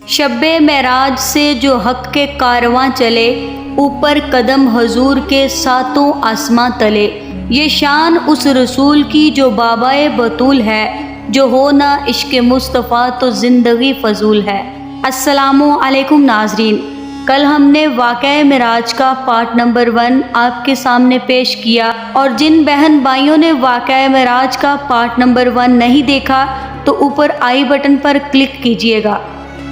شب معراج سے جو حق کے کارواں چلے، اوپر قدم حضور کے ساتوں آسماں تلے۔ یہ شان اس رسول کی جو بابائے بطول ہے، جو ہو نہ عشق مصطفیٰ تو زندگی فضول ہے۔ السلام علیکم ناظرین، کل ہم نے واقعہ معراج کا پارٹ نمبر 1 آپ کے سامنے پیش کیا، اور جن بہن بھائیوں نے واقعہ معراج کا پارٹ نمبر 1 نہیں دیکھا تو اوپر آئی بٹن پر کلک کیجئے گا۔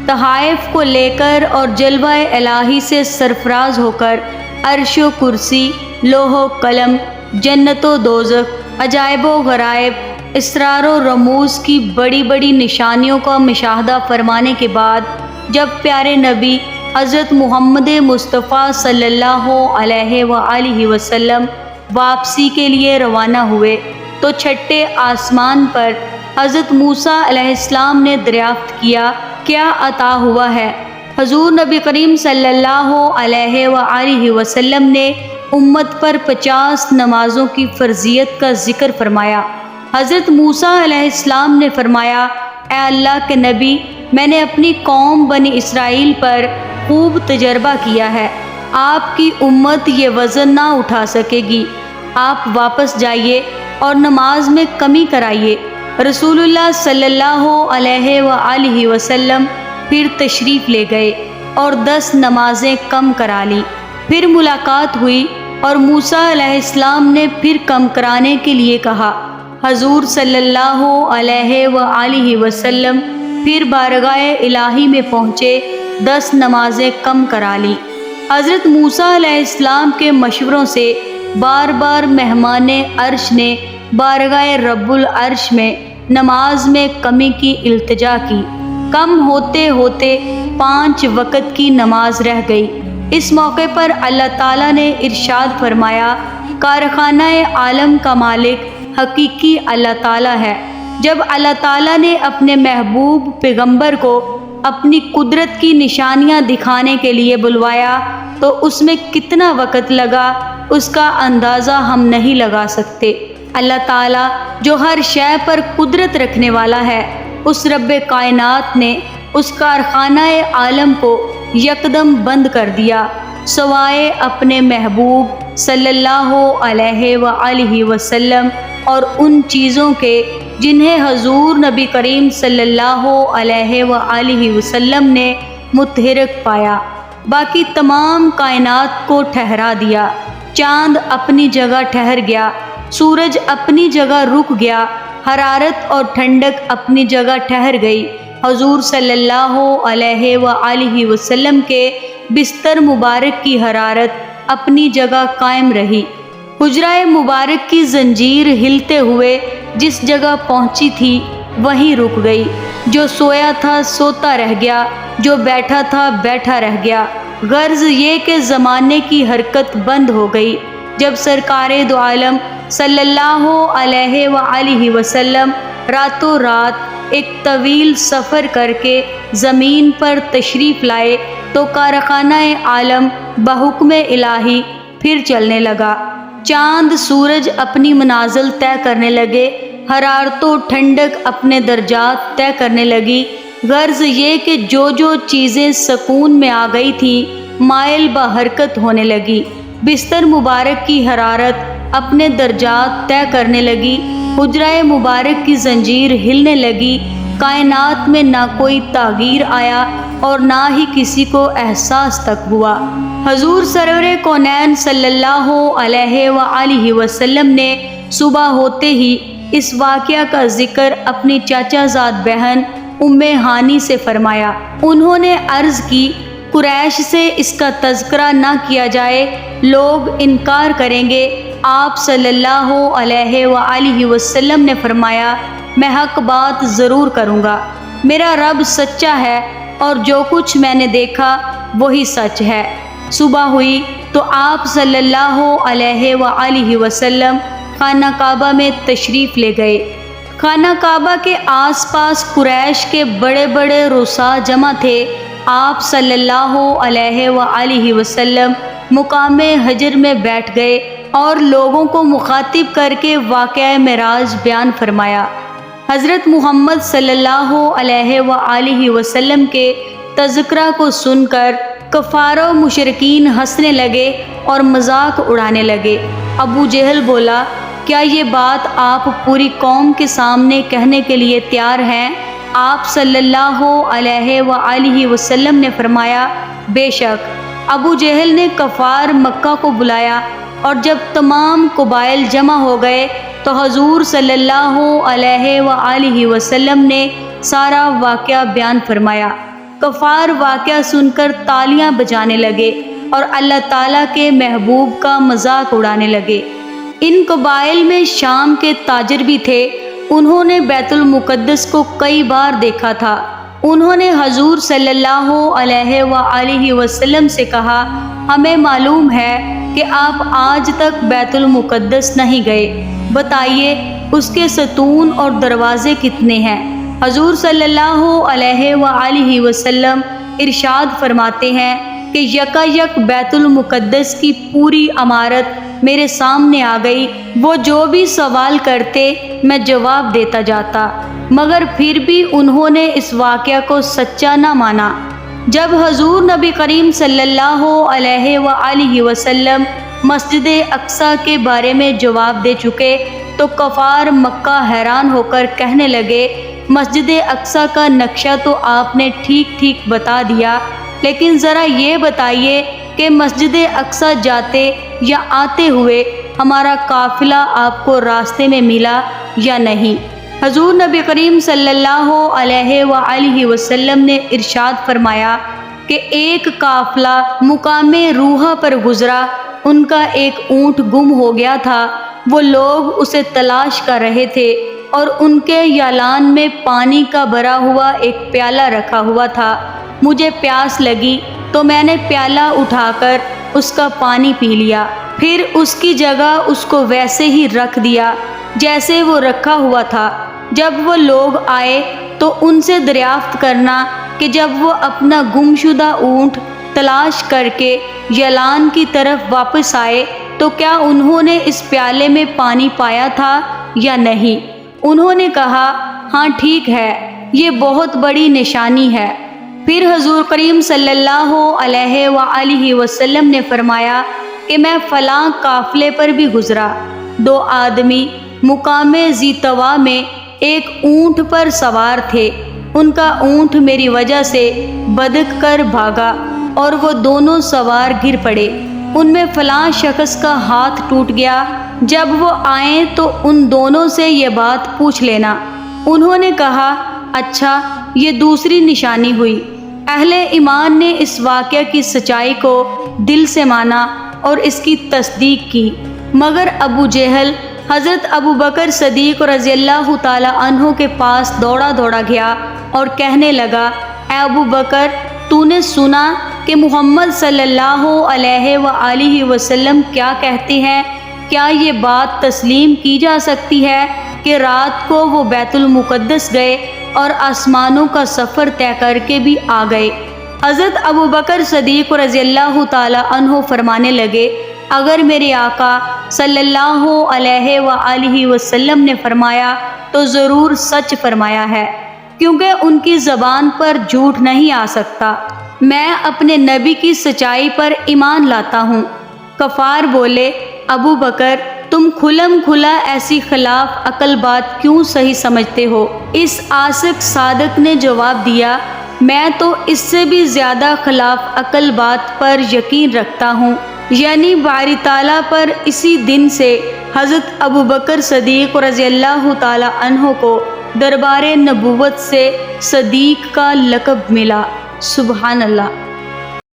تحائف کو لے کر اور جلوہ الہی سے سرفراز ہو کر عرش و کرسی، لوح و قلم، جنت و دوزخ، عجائب و غرائب، اسرار و رموز کی بڑی بڑی نشانیوں کا مشاہدہ فرمانے کے بعد جب پیارے نبی حضرت محمد مصطفیٰ صلی اللہ علیہ وآلہ وسلم واپسی کے لیے روانہ ہوئے تو چھٹے آسمان پر حضرت موسیٰ علیہ السلام نے دریافت کیا، کیا عطا ہوا ہے؟ حضور نبی کریم صلی اللہ علیہ وآلہ وسلم نے امت پر 50 نمازوں کی فرضیت کا ذکر فرمایا۔ حضرت موسیٰ علیہ السلام نے فرمایا، اے اللہ کے نبی، میں نے اپنی قوم بنی اسرائیل پر خوب تجربہ کیا ہے، آپ کی امت یہ وزن نہ اٹھا سکے گی، آپ واپس جائیے اور نماز میں کمی کرائیے۔ رسول اللہ صلی اللہ علیہ وآلہ وسلم پھر تشریف لے گئے اور 10 نمازیں کم کرا لی۔ پھر ملاقات ہوئی اور موسیٰ علیہ السلام نے پھر کم کرانے کے لیے کہا۔ حضور صلی اللہ علیہ وآلہ وسلم پھر بارگاہ الہی میں پہنچے، 10 نمازیں کم کرا لی۔ حضرت موسیٰ علیہ السلام کے مشوروں سے بار بار مہمان عرش نے بارگاہ رب العرش میں نماز میں کمی کی التجا کی۔ کم ہوتے ہوتے 5 وقت کی نماز رہ گئی۔ اس موقع پر اللہ تعالیٰ نے ارشاد فرمایا، کارخانہ عالم کا مالک حقیقی اللہ تعالیٰ ہے۔ جب اللہ تعالیٰ نے اپنے محبوب پیغمبر کو اپنی قدرت کی نشانیاں دکھانے کے لیے بلوایا تو اس میں کتنا وقت لگا، اس کا اندازہ ہم نہیں لگا سکتے۔ اللہ تعالیٰ جو ہر شے پر قدرت رکھنے والا ہے، اس رب کائنات نے اس کارخانہ عالم کو یکدم بند کر دیا، سوائے اپنے محبوب صلی اللہ علیہ وآلہ وسلم اور ان چیزوں کے جنہیں حضور نبی کریم صلی اللہ علیہ وآلہ وسلم نے متحرک پایا۔ باقی تمام کائنات کو ٹھہرا دیا۔ چاند اپنی جگہ ٹھہر گیا، سورج اپنی جگہ رک گیا، حرارت اور ٹھنڈک اپنی جگہ ٹھہر گئی۔ حضور صلی اللہ علیہ وآلہ وسلم کے بستر مبارک کی حرارت اپنی جگہ قائم رہی۔ حجرہ مبارک کی زنجیر ہلتے ہوئے جس جگہ پہنچی تھی وہیں رک گئی۔ جو سویا تھا سوتا رہ گیا، جو بیٹھا تھا بیٹھا رہ گیا۔ غرض یہ کہ زمانے کی حرکت بند ہو گئی۔ جب سرکار دو عالم صلی اللہ علیہ وآلہ وسلم راتوں رات ایک طویل سفر کر کے زمین پر تشریف لائے تو کارخانہ عالم بحکم الہی پھر چلنے لگا۔ چاند سورج اپنی منازل طے کرنے لگے، حرارت و ٹھنڈک اپنے درجات طے کرنے لگی۔ غرض یہ کہ جو چیزیں سکون میں آ گئی تھیں مائل بحرکت ہونے لگی۔ بستر مبارک کی حرارت اپنے درجات طے کرنے لگی، حجرہ مبارک کی زنجیر ہلنے لگی۔ کائنات میں نہ کوئی تغیر آیا اور نہ ہی کسی کو احساس تک ہوا۔ حضور سرور کونین صلی اللہ علیہ وآلہ وسلم نے صبح ہوتے ہی اس واقعہ کا ذکر اپنی چاچا زاد بہن ام ہانی سے فرمایا۔ انہوں نے عرض کی، قریش سے اس کا تذکرہ نہ کیا جائے، لوگ انکار کریں گے۔ آپ صلی اللہ علیہ وآلہ وسلم نے فرمایا، میں حق بات ضرور کروں گا، میرا رب سچا ہے اور جو کچھ میں نے دیکھا وہی سچ ہے۔ صبح ہوئی تو آپ صلی اللہ علیہ وآلہ وسلم خانہ کعبہ میں تشریف لے گئے۔ خانہ کعبہ کے آس پاس قریش کے بڑے بڑے رؤساء جمع تھے۔ آپ صلی اللہ علیہ وآلہ وسلم مقام حجر میں بیٹھ گئے اور لوگوں کو مخاطب کر کے واقعہ معراج بیان فرمایا۔ حضرت محمد صلی اللہ علیہ وآلہ وسلم کے تذکرہ کو سن کر کفار و مشرکین ہنسنے لگے اور مذاق اڑانے لگے۔ ابو جہل بولا، کیا یہ بات آپ پوری قوم کے سامنے کہنے کے لیے تیار ہیں؟ آپ صلی اللہ علیہ وآلہ وسلم نے فرمایا، بے شک۔ ابو جہل نے کفار مکہ کو بلایا، اور جب تمام قبائل جمع ہو گئے تو حضور صلی اللہ علیہ وآلہ وسلم نے سارا واقعہ بیان فرمایا۔ کفار واقعہ سن کر تالیاں بجانے لگے اور اللہ تعالیٰ کے محبوب کا مذاق اڑانے لگے۔ ان قبائل میں شام کے تاجر بھی تھے، انہوں نے بیت المقدس کو کئی بار دیکھا تھا۔ انہوں نے حضور صلی اللہ علیہ وآلہ وسلم سے کہا، ہمیں معلوم ہے کہ آپ آج تک بیت المقدس نہیں گئے، بتائیے اس کے ستون اور دروازے کتنے ہیں؟ حضور صلی اللہ علیہ وآلہ وسلم ارشاد فرماتے ہیں کہ یکا یک بیت المقدس کی پوری عمارت میرے سامنے آ گئی۔ وہ جو بھی سوال کرتے میں جواب دیتا جاتا، مگر پھر بھی انہوں نے اس واقعہ کو سچا نہ مانا۔ جب حضور نبی کریم صلی اللہ علیہ وآلہ وسلم مسجد اقصیٰ کے بارے میں جواب دے چکے تو کفار مکہ حیران ہو کر کہنے لگے، مسجد اقصیٰ کا نقشہ تو آپ نے ٹھیک ٹھیک بتا دیا، لیکن ذرا یہ بتائیے کہ مسجد اقصیٰ جاتے یا آتے ہوئے ہمارا قافلہ آپ کو راستے میں ملا یا نہیں؟ حضور نبی کریم صلی اللہ علیہ وآلہ وسلم نے ارشاد فرمایا کہ ایک قافلہ مقام روحہ پر گزرا، ان کا ایک اونٹ گم ہو گیا تھا، وہ لوگ اسے تلاش کر رہے تھے اور ان کے یالان میں پانی کا بھرا ہوا ایک پیالہ رکھا ہوا تھا۔ مجھے پیاس لگی تو میں نے پیالہ اٹھا کر اس کا پانی پی لیا، پھر اس کی جگہ اس کو ویسے ہی رکھ دیا جیسے وہ رکھا ہوا تھا۔ جب وہ لوگ آئے تو ان سے دریافت کرنا کہ جب وہ اپنا گمشدہ اونٹ تلاش کر کے یلان کی طرف واپس آئے تو کیا انہوں نے اس پیالے میں پانی پایا تھا یا نہیں؟ انہوں نے کہا، ہاں ٹھیک ہے، یہ بہت بڑی نشانی ہے۔ پھر حضور کریم صلی اللہ علیہ وآلہ وسلم نے فرمایا کہ میں فلاں قافلے پر بھی گزرا، دو آدمی مقام ذی طویٰ میں ایک اونٹ پر سوار تھے، ان کا اونٹ میری وجہ سے بدک کر بھاگا اور وہ دونوں سوار گر پڑے، ان میں فلاں شخص کا ہاتھ ٹوٹ گیا، جب وہ آئیں تو ان دونوں سے یہ بات پوچھ لینا۔ انہوں نے کہا، اچھا، یہ دوسری نشانی ہوئی۔ اہل ایمان نے اس واقعہ کی سچائی کو دل سے مانا اور اس کی تصدیق کی، مگر ابو جہل حضرت ابو بکر صدیق رضی اللہ تعالی عنہ کے پاس دوڑا دوڑا گیا اور کہنے لگا، اے ابو بکر، تو نے سنا کہ محمد صلی اللہ علیہ وآلہ وسلم کیا کہتے ہیں؟ کیا یہ بات تسلیم کی جا سکتی ہے کہ رات کو وہ بیت المقدس گئے اور آسمانوں کا سفر طے کر کے بھی آ گئے؟ حضرت ابو بکر صدیق رضی اللہ تعالی عنہ فرمانے لگے، اگر میرے آقا صلی اللہ علیہ وآلہ وسلم نے فرمایا تو ضرور سچ فرمایا ہے، کیونکہ ان کی زبان پر جھوٹ نہیں آ سکتا۔ میں اپنے نبی کی سچائی پر ایمان لاتا ہوں۔ کفار بولے، ابو بکر، تم کھلم کھلا ایسی خلاف عقل بات کیوں صحیح سمجھتے ہو؟ اس عاشق صادق نے جواب دیا، میں تو اس سے بھی زیادہ خلاف عقل بات پر یقین رکھتا ہوں، یعنی باری تعالیٰ پر اسی دن سے حضرت ابو بکر صدیق رضی اللہ تعالی عنہ کو دربار نبوت سے صدیق کا لقب ملا۔ سبحان اللہ۔